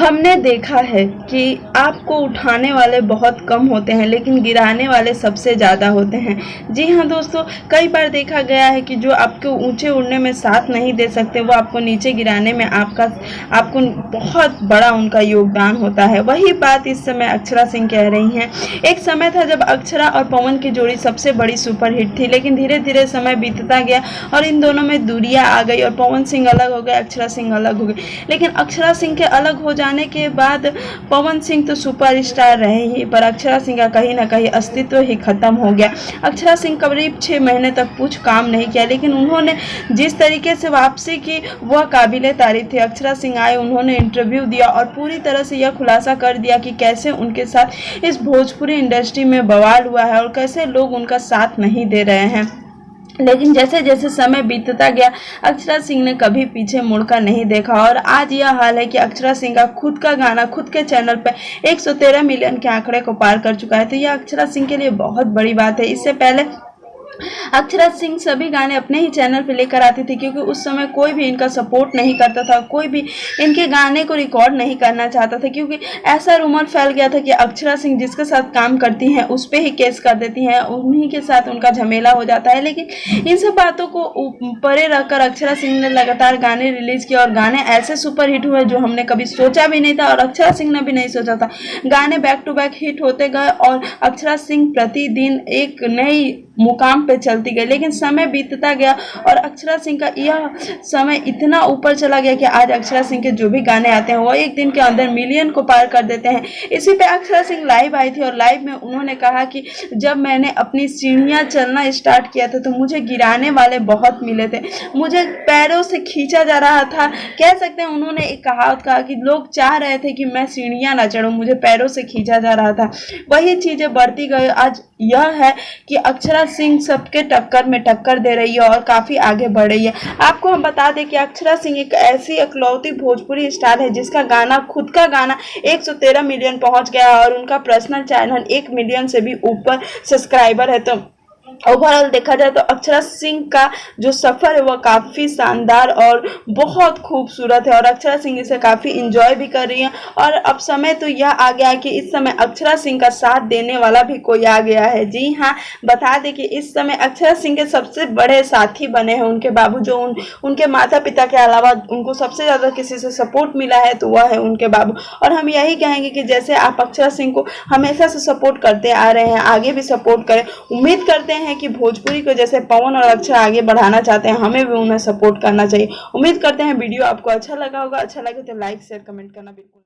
हमने देखा है कि आपको उठाने वाले बहुत कम होते हैं लेकिन गिराने वाले सबसे ज़्यादा होते हैं। जी हाँ दोस्तों, कई बार देखा गया है कि जो आपको ऊंचे उड़ने में साथ नहीं दे सकते वो आपको नीचे गिराने में आपको बहुत बड़ा उनका योगदान होता है। वही बात इस समय अक्षरा सिंह कह रही हैं। एक समय था जब अक्षरा और पवन की जोड़ी सबसे बड़ी सुपरहिट थी, लेकिन धीरे धीरे समय बीतता गया और इन दोनों में दूरियां आ गई और पवन सिंह अलग हो गए, अक्षरा सिंह अलग हो गई। लेकिन अक्षरा सिंह के अलग हो जाने के बाद पवन सिंह तो सुपरस्टार रहे ही, पर अक्षरा सिंह का कहीं ना कहीं अस्तित्व ही खत्म हो गया। अक्षरा सिंह करीब 6 महीने तक कुछ काम नहीं किया, लेकिन उन्होंने जिस तरीके से वापसी की वह काबिले तारीफ थी। अक्षरा सिंह आए, उन्होंने इंटरव्यू दिया और पूरी तरह से यह खुलासा कर दिया कि कैसे उनके साथ इस भोजपुरी इंडस्ट्री में बवाल हुआ है और कैसे लोग उनका साथ नहीं दे रहे हैं। लेकिन जैसे जैसे समय बीतता गया अक्षरा सिंह ने कभी पीछे मुड़कर नहीं देखा और आज यह हाल है कि अक्षरा सिंह का खुद का गाना खुद के चैनल पर 113 मिलियन के आंकड़े को पार कर चुका है। तो यह अक्षरा सिंह के लिए बहुत बड़ी बात है। इससे पहले अक्षरा सिंह सभी गाने अपने ही चैनल पे लेकर आती थी, क्योंकि उस समय कोई भी इनका सपोर्ट नहीं करता था, कोई भी इनके गाने को रिकॉर्ड नहीं करना चाहता था, क्योंकि ऐसा रूमर फैल गया था कि अक्षरा सिंह जिसके साथ काम करती हैं उस पर ही केस कर देती हैं, उन्हीं के साथ उनका झमेला हो जाता है। लेकिन इन सब बातों को परे रखकर अक्षरा सिंह ने लगातार गाने रिलीज किए और गाने ऐसे सुपर हिट हुए जो हमने कभी सोचा भी नहीं था और अक्षरा सिंह ने भी नहीं सोचा था। गाने बैक टू बैक हिट होते गए और अक्षरा सिंह प्रतिदिन एक नई मुकाम पे चलती गई। लेकिन समय बीतता गया और अक्षरा सिंह का यह समय इतना ऊपर चला गया कि आज अक्षरा सिंह के जो भी गाने आते हैं वो एक दिन के अंदर मिलियन को पार कर देते हैं। इसी पे अक्षरा सिंह लाइव आई थी और लाइव में उन्होंने कहा कि जब मैंने अपनी सीढ़ियां चलना स्टार्ट किया था तो मुझे गिराने वाले बहुत मिले थे, मुझे पैरों से खींचा जा रहा था। कह सकते हैं उन्होंने एक कहावत कहा कि लोग चाह रहे थे कि मैं सीढ़ियां ना चढ़ूं, मुझे पैरों से खींचा जा रहा था। वही चीजें बढ़ती गई। आज यह है कि अक्षरा सिंह सबके टक्कर में टक्कर दे रही है और काफी आगे बढ़ रही है। आपको हम बता दें कि अक्षरा सिंह एक ऐसी इकलौती भोजपुरी स्टार है जिसका गाना खुद का गाना 113 मिलियन पहुंच गया और उनका पर्सनल चैनल 1 मिलियन से भी ऊपर सब्सक्राइबर है। तो ओवरऑल देखा जाए तो अक्षरा सिंह का जो सफर है वह काफी शानदार और बहुत खूबसूरत है और अक्षरा सिंह इसे काफी इंजॉय भी कर रही है। और अब समय तो यह आ गया है कि इस समय अक्षरा सिंह का साथ देने वाला भी कोई आ गया है। जी हाँ, बता दें कि इस समय अक्षरा सिंह के सबसे बड़े साथी बने हैं उनके बाबू। जो उनके माता पिता के अलावा उनको सबसे ज्यादा किसी से सपोर्ट मिला है तो वह है उनके बाबू। और हम यही कहेंगे कि जैसे आप अक्षरा सिंह को हमेशा से सपोर्ट करते आ रहे हैं, आगे भी सपोर्ट करें। उम्मीद करते हैं कि भोजपुरी को जैसे पवन और अक्षरा आगे बढ़ाना चाहते हैं, हमें भी उन्हें सपोर्ट करना चाहिए। उम्मीद करते हैं वीडियो आपको अच्छा लगा होगा। अच्छा लगे तो लाइक शेयर कमेंट करना बिल्कुल